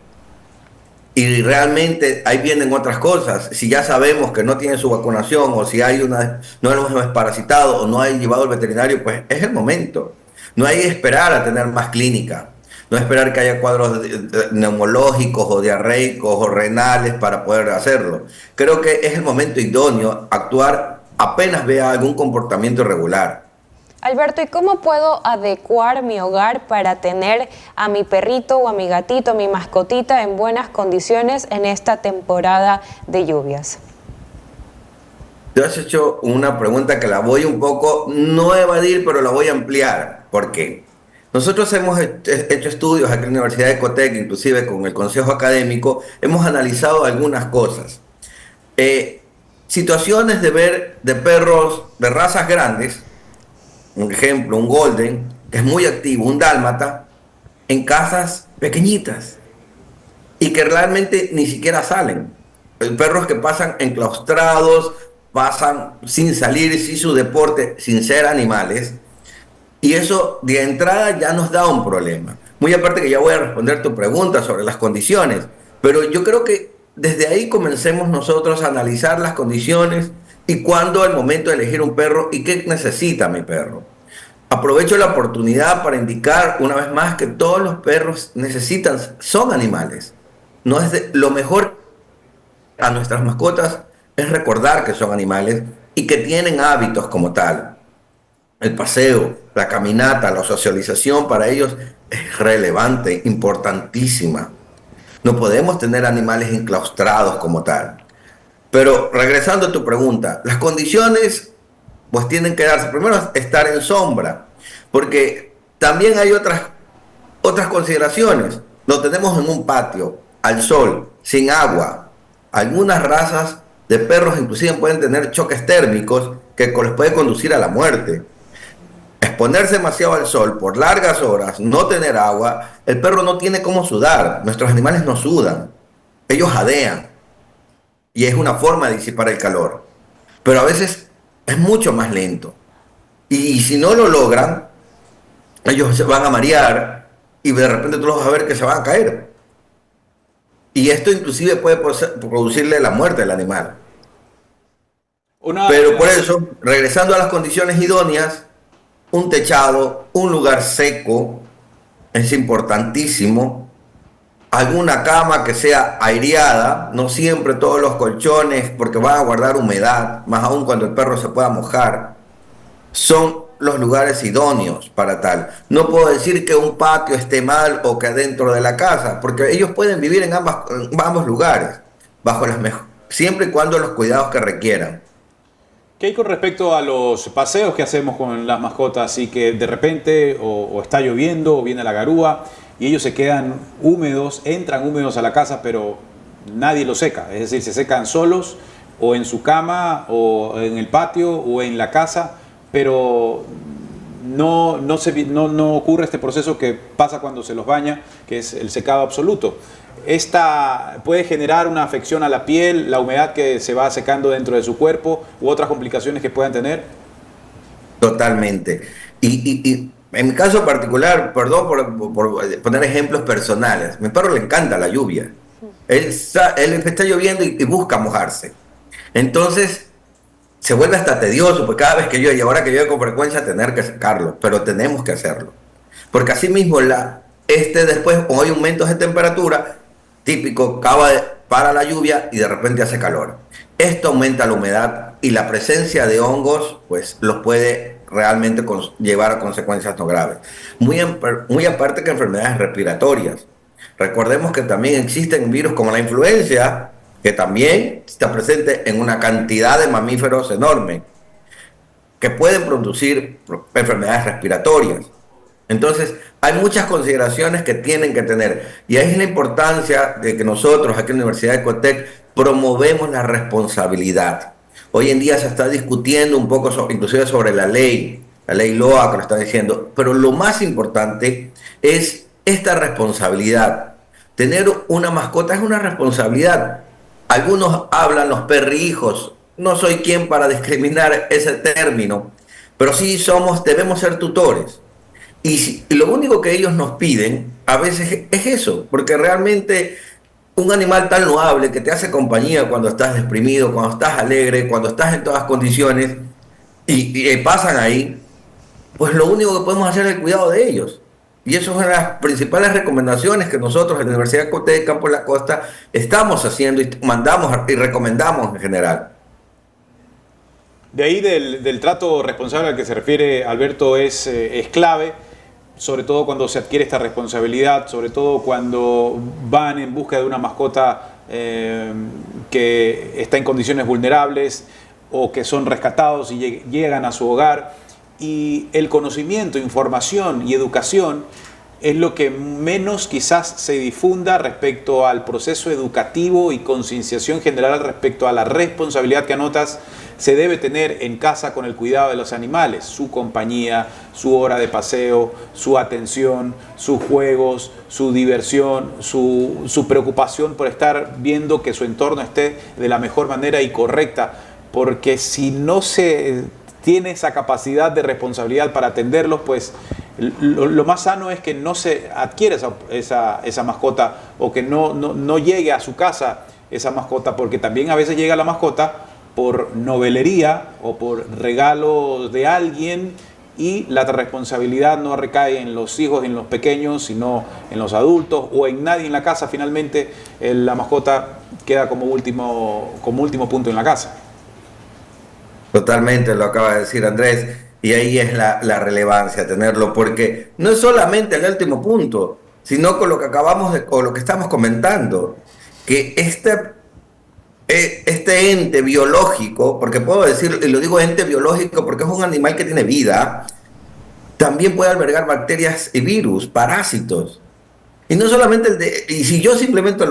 Y realmente ahí vienen otras cosas. Si ya sabemos que no tiene su vacunación, o si no lo hemos desparasitado, o no ha llevado al veterinario, pues es el momento. No hay que esperar a tener más clínica. No esperar que haya cuadros neumológicos o diarreicos o renales para poder hacerlo. Creo que es el momento idóneo actuar apenas vea algún comportamiento irregular. Alberto, ¿y cómo puedo adecuar mi hogar para tener a mi perrito o a mi gatito, a mi mascotita en buenas condiciones en esta temporada de lluvias? Te has hecho una pregunta que la voy un poco, no evadir, pero la voy a ampliar. ¿Por qué? Nosotros hemos hecho estudios aquí en la Universidad de Ecotec, inclusive con el Consejo Académico, hemos analizado algunas cosas. Situaciones de perros de razas grandes, un ejemplo, un golden, que es muy activo, un dálmata, en casas pequeñitas y que realmente ni siquiera salen. Perros que pasan enclaustrados, pasan sin salir, sin su deporte, sin ser animales. Y eso de entrada ya nos da un problema. Muy aparte que ya voy a responder tu pregunta sobre las condiciones, pero yo creo que desde ahí comencemos nosotros a analizar las condiciones y cuándo es el momento de elegir un perro y qué necesita mi perro. Aprovecho la oportunidad para indicar una vez más que todos los perros son animales. No es lo mejor a nuestras mascotas es recordar que son animales y que tienen hábitos como tal. El paseo, la caminata, la socialización para ellos es relevante, importantísima. No podemos tener animales enclaustrados como tal. Pero regresando a tu pregunta, las condiciones pues tienen que darse. Primero, estar en sombra, porque también hay otras consideraciones. Lo tenemos en un patio, al sol, sin agua. Algunas razas de perros inclusive pueden tener choques térmicos que les puede conducir a la muerte. Exponerse demasiado al sol por largas horas, no tener agua, el perro no tiene cómo sudar. Nuestros animales no sudan, ellos jadean y es una forma de disipar el calor, pero a veces es mucho más lento y si no lo logran, ellos se van a marear y de repente tú los vas a ver que se van a caer y esto inclusive puede producirle la muerte al animal. Pero por eso, regresando a las condiciones idóneas, un techado, un lugar seco, es importantísimo. alguna cama que sea aireada, no siempre todos los colchones, porque van a guardar humedad, más aún cuando el perro se pueda mojar, son los lugares idóneos para tal. No puedo decir que un patio esté mal o que adentro de la casa, porque ellos pueden vivir en ambos lugares, siempre y cuando los cuidados que requieran. ¿Qué hay con respecto a los paseos que hacemos con las mascotas y que de repente o está lloviendo o viene la garúa y ellos se quedan húmedos, entran húmedos a la casa, pero nadie los seca? Es decir, se secan solos o en su cama o en el patio o en la casa, pero no ocurre este proceso que pasa cuando se los baña, que es el secado absoluto. Esta puede generar una afección a la piel, la humedad que se va secando dentro de su cuerpo u otras complicaciones que puedan tener. Totalmente. Y en mi caso particular, perdón por poner ejemplos personales, a mi perro le encanta la lluvia. Él está lloviendo y busca mojarse. Entonces se vuelve hasta tedioso, porque cada vez que llueve, y ahora que llueve con frecuencia, tener que secarlo, pero tenemos que hacerlo. Porque así mismo después, cuando hay aumentos de temperatura, típico, para la lluvia y de repente hace calor. Esto aumenta la humedad y la presencia de hongos, pues los puede realmente llevar a consecuencias no graves. Muy aparte que enfermedades respiratorias. Recordemos que también existen virus como la influenza, que también está presente en una cantidad de mamíferos enorme, que pueden producir enfermedades respiratorias. Entonces, hay muchas consideraciones que tienen que tener. Y ahí es la importancia de que nosotros, aquí en la Universidad de Ecotec, promovemos la responsabilidad. Hoy en día se está discutiendo un poco, inclusive sobre la ley LOA, que lo está diciendo. Pero lo más importante es esta responsabilidad. Tener una mascota es una responsabilidad. Algunos hablan los perrijos. No soy quien para discriminar ese término. Pero sí debemos ser tutores. Y lo único que ellos nos piden a veces es eso, porque realmente un animal tan loable que te hace compañía cuando estás deprimido, cuando estás alegre, cuando estás en todas condiciones y pasan ahí, pues lo único que podemos hacer es el cuidado de ellos. Y eso es una de las principales recomendaciones que nosotros en la Universidad de Ecotec de Campo de la Costa estamos haciendo y mandamos y recomendamos en general. De ahí del trato responsable al que se refiere Alberto es clave, sobre todo cuando se adquiere esta responsabilidad, sobre todo cuando van en busca de una mascota que está en condiciones vulnerables o que son rescatados y llegan a su hogar. Y el conocimiento, información y educación es lo que menos quizás se difunda respecto al proceso educativo y concienciación general respecto a la responsabilidad que anotas se debe tener en casa con el cuidado de los animales, su compañía, su hora de paseo, su atención, sus juegos, su diversión, su preocupación por estar viendo que su entorno esté de la mejor manera y correcta, porque si no se tiene esa capacidad de responsabilidad para atenderlos, pues lo más sano es que no se adquiera esa mascota o que no llegue a su casa esa mascota, porque también a veces llega la mascota por novelería o por regalo de alguien y la responsabilidad no recae en los hijos, en los pequeños, sino en los adultos o en nadie en la casa. Finalmente la mascota queda como último punto en la casa. Totalmente, lo acaba de decir Andrés, y ahí es la relevancia tenerlo, porque no es solamente el último punto, sino con lo que o lo que estamos comentando, que este ente biológico, porque puedo decir, y lo digo ente biológico porque es un animal que tiene vida, también puede albergar bacterias y virus, parásitos. Y no solamente y si yo simplemente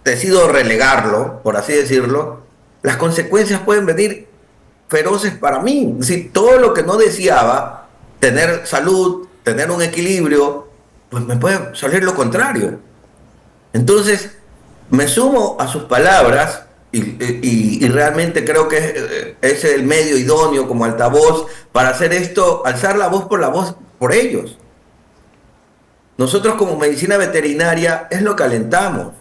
decido relegarlo, por así decirlo, las consecuencias pueden venir feroces para mí. Es decir, todo lo que no deseaba, tener salud, tener un equilibrio, pues me puede salir lo contrario. Entonces, me sumo a sus palabras y realmente creo que es el medio idóneo como altavoz para hacer esto, alzar la voz por ellos. Nosotros como medicina veterinaria es lo que alentamos,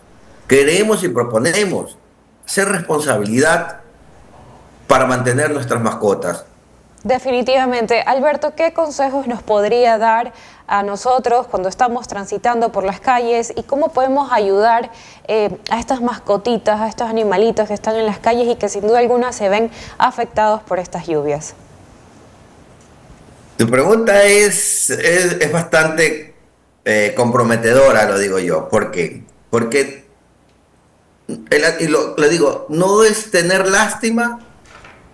queremos y proponemos ser responsabilidad para mantener nuestras mascotas. Definitivamente. Alberto, ¿qué consejos nos podría dar a nosotros cuando estamos transitando por las calles y cómo podemos ayudar a estas mascotitas, a estos animalitos que están en las calles y que sin duda alguna se ven afectados por estas lluvias? Tu pregunta es bastante comprometedora, lo digo yo. ¿Por qué? Porque, lo digo, no es tener lástima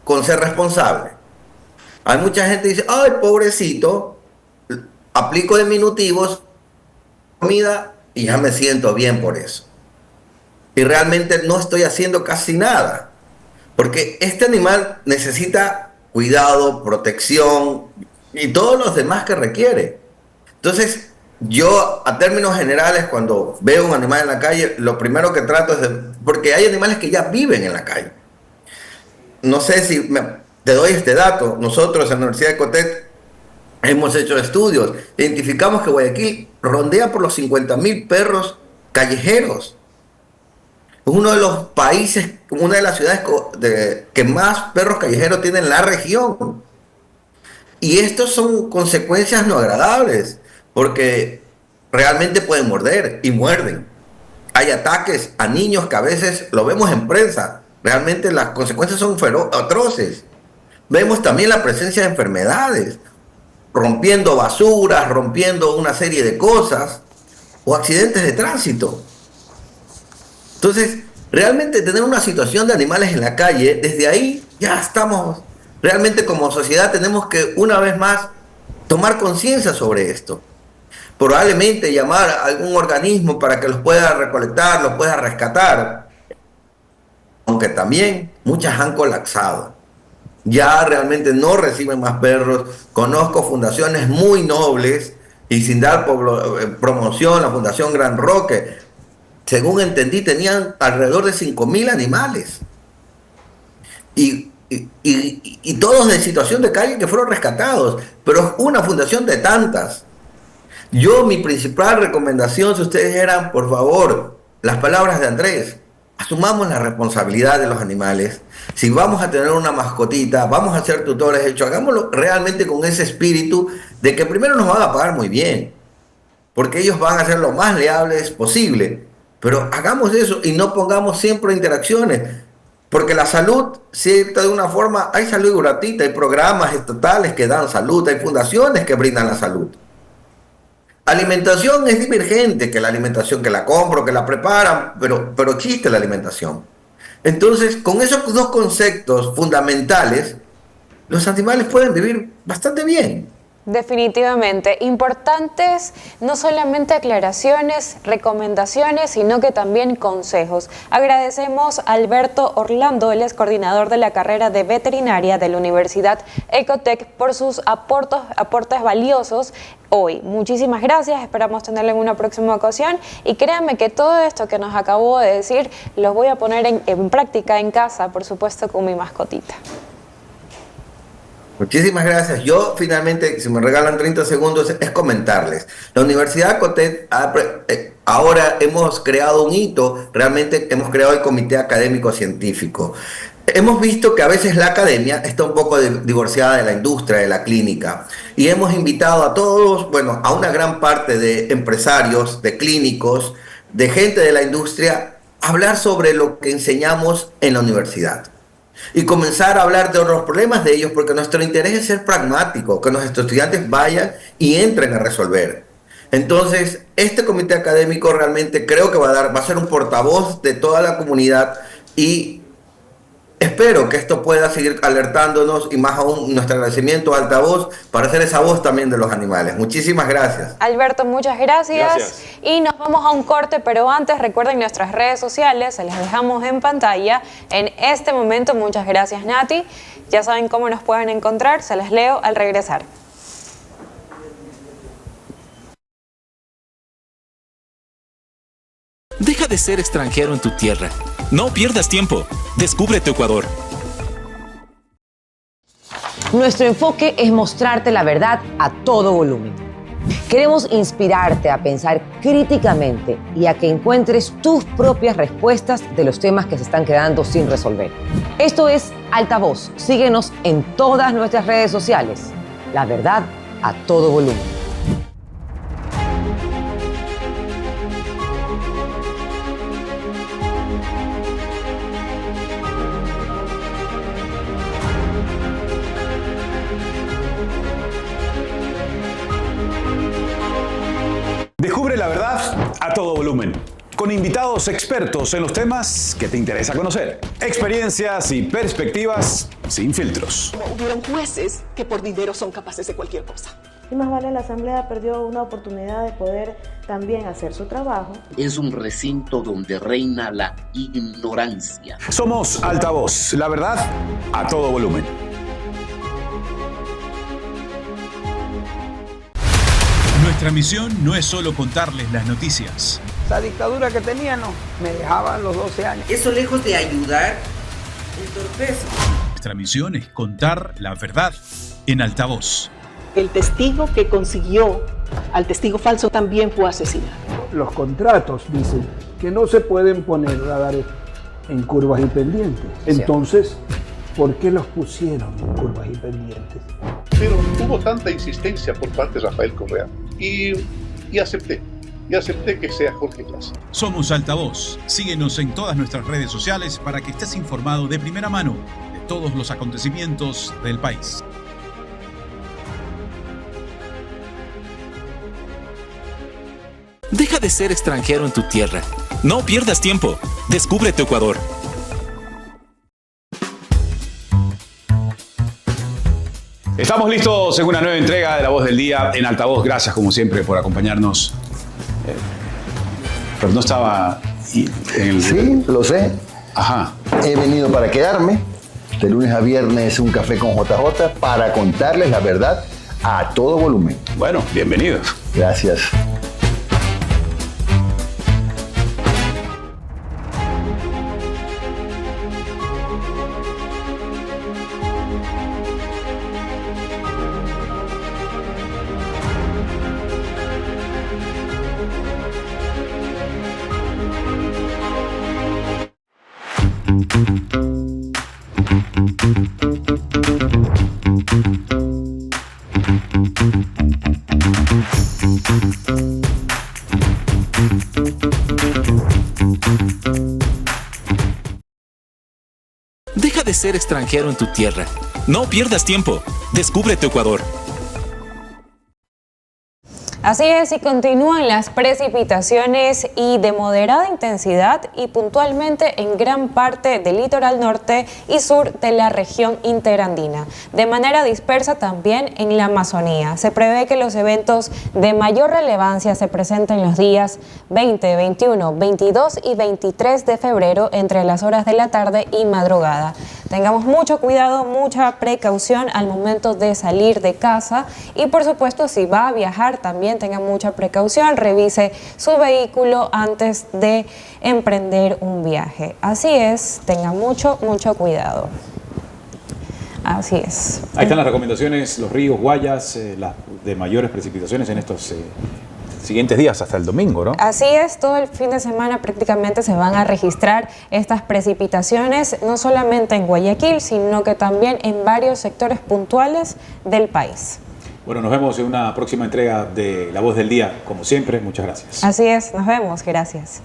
con ser responsable. Hay mucha gente que dice, ay, pobrecito, aplico diminutivos, comida y ya me siento bien por eso. Y realmente no estoy haciendo casi nada. Porque este animal necesita cuidado, protección y todos los demás que requiere. Entonces, yo a términos generales, cuando veo un animal en la calle, lo primero que trato es porque hay animales que ya viven en la calle. No sé si te doy este dato. Nosotros en la Universidad de Cotet hemos hecho estudios. Identificamos que Guayaquil rondea por los 50.000 perros callejeros. Es uno de los países, una de las ciudades que más perros callejeros tiene en la región. Y estos son consecuencias no agradables, porque realmente pueden morder y muerden. Hay ataques a niños que a veces lo vemos en prensa. Realmente las consecuencias son atroces. Vemos también la presencia de enfermedades, rompiendo basuras, rompiendo una serie de cosas, o accidentes de tránsito. Entonces, realmente tener una situación de animales en la calle, desde ahí ya estamos, realmente como sociedad tenemos que una vez más tomar conciencia sobre esto. Probablemente llamar a algún organismo para que los pueda recolectar, los pueda rescatar, aunque también muchas han colapsado. Ya realmente no reciben más perros. Conozco fundaciones muy nobles y sin dar promoción, la Fundación Gran Roque, según entendí, tenían alrededor de 5.000 animales. Y todos de situación de calle que fueron rescatados, pero es una fundación de tantas. Mi principal recomendación, si ustedes eran, por favor, las palabras de Andrés, asumamos la responsabilidad de los animales. Si vamos a tener una mascotita, vamos a ser tutores, hagámoslo realmente con ese espíritu de que primero nos van a pagar muy bien, porque ellos van a ser lo más leales posible, pero hagamos eso y no pongamos siempre interacciones, porque la salud, cierta de una forma, hay salud gratuita, hay programas estatales que dan salud, hay fundaciones que brindan la salud. Alimentación es divergente, que la alimentación que la compro, que la preparan, pero existe la alimentación. Entonces, con esos dos conceptos fundamentales, los animales pueden vivir bastante bien. Definitivamente, importantes no solamente aclaraciones, recomendaciones, sino que también consejos. Agradecemos a Alberto Orlando, él es coordinador de la carrera de veterinaria de la Universidad Ecotec, por sus aportes valiosos hoy. Muchísimas gracias, esperamos tenerlo en una próxima ocasión y créanme que todo esto que nos acabó de decir lo voy a poner en práctica en casa, por supuesto con mi mascotita. Muchísimas gracias. Yo finalmente, si me regalan 30 segundos, es comentarles. La Universidad Cotet ahora hemos creado un hito, realmente hemos creado el Comité Académico Científico. Hemos visto que a veces la academia está un poco divorciada de la industria, de la clínica, y hemos invitado a todos, a una gran parte de empresarios, de clínicos, de gente de la industria, a hablar sobre lo que enseñamos en la universidad. Y comenzar a hablar de los problemas de ellos, porque nuestro interés es ser pragmático, que nuestros estudiantes vayan y entren a resolver. Entonces, este comité académico realmente creo que va a ser un portavoz de toda la comunidad y espero que esto pueda seguir alertándonos y más aún nuestro agradecimiento a Altavoz para hacer esa voz también de los animales. Muchísimas gracias. Alberto, muchas gracias. Y nos vamos a un corte, pero antes recuerden nuestras redes sociales, se las dejamos en pantalla en este momento. Muchas gracias, Nati. Ya saben cómo nos pueden encontrar, se las leo al regresar. Deja de ser extranjero en tu tierra. No pierdas tiempo. Descubre tu Ecuador. Nuestro enfoque es mostrarte la verdad a todo volumen. Queremos inspirarte a pensar críticamente y a que encuentres tus propias respuestas de los temas que se están quedando sin resolver. Esto es Altavoz. Síguenos en todas nuestras redes sociales. La verdad a todo volumen. Descubre la verdad a todo volumen, con invitados expertos en los temas que te interesa conocer. Experiencias y perspectivas sin filtros. Hubieron jueces que por dinero son capaces de cualquier cosa. Y más vale, la Asamblea perdió una oportunidad de poder también hacer su trabajo. Es un recinto donde reina la ignorancia. Somos Altavoz, la verdad a todo volumen. Nuestra misión no es solo contarles las noticias. Esa dictadura que tenían me dejaban los 12 años. Eso lejos de ayudar, entorpece. Nuestra misión es contar la verdad en Altavoz. El testigo que consiguió al testigo falso también fue asesinado. Los contratos dicen que no se pueden poner radares en curvas y pendientes. Entonces, ¿por qué los pusieron en curvas y pendientes? Pero hubo tanta insistencia por parte de Rafael Correa y acepté que sea Jorge Glass. Somos Altavoz. Síguenos en todas nuestras redes sociales para que estés informado de primera mano de todos los acontecimientos del país. Deja de ser extranjero en tu tierra. No pierdas tiempo. Descubre tu Ecuador. Estamos listos en una nueva entrega de La Voz del Día en Altavoz. Gracias, como siempre, por acompañarnos. Pero no estaba en el... Sí, lo sé. Ajá. He venido para quedarme. De lunes a viernes un café con JJ para contarles la verdad a todo volumen. Bueno, bienvenidos. Gracias. Deja de ser extranjero en tu tierra. No pierdas tiempo. Descubre tu Ecuador. Así es, y continúan las precipitaciones y de moderada intensidad y puntualmente en gran parte del litoral norte y sur de la región interandina. De manera dispersa también en la Amazonía. Se prevé que los eventos de mayor relevancia se presenten los días 20, 21, 22 y 23 de febrero entre las horas de la tarde y madrugada. Tengamos mucho cuidado, mucha precaución al momento de salir de casa y por supuesto si va a viajar también tenga mucha precaución, revise su vehículo antes de emprender un viaje. Así es, tenga mucho cuidado. Así es. Ahí están las recomendaciones, los ríos, Guayas, de mayores precipitaciones en estos siguientes días hasta el domingo, ¿no? Así es, todo el fin de semana prácticamente se van a registrar estas precipitaciones, no solamente en Guayaquil, sino que también en varios sectores puntuales del país. Bueno, nos vemos en una próxima entrega de La Voz del Día. Como siempre, muchas gracias. Así es, nos vemos. Gracias.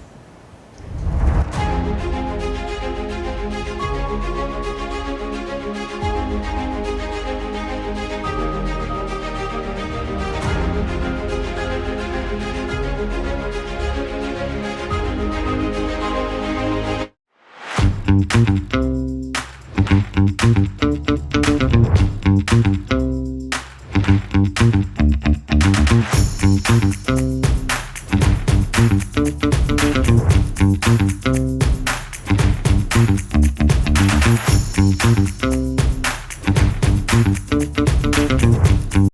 Thank you.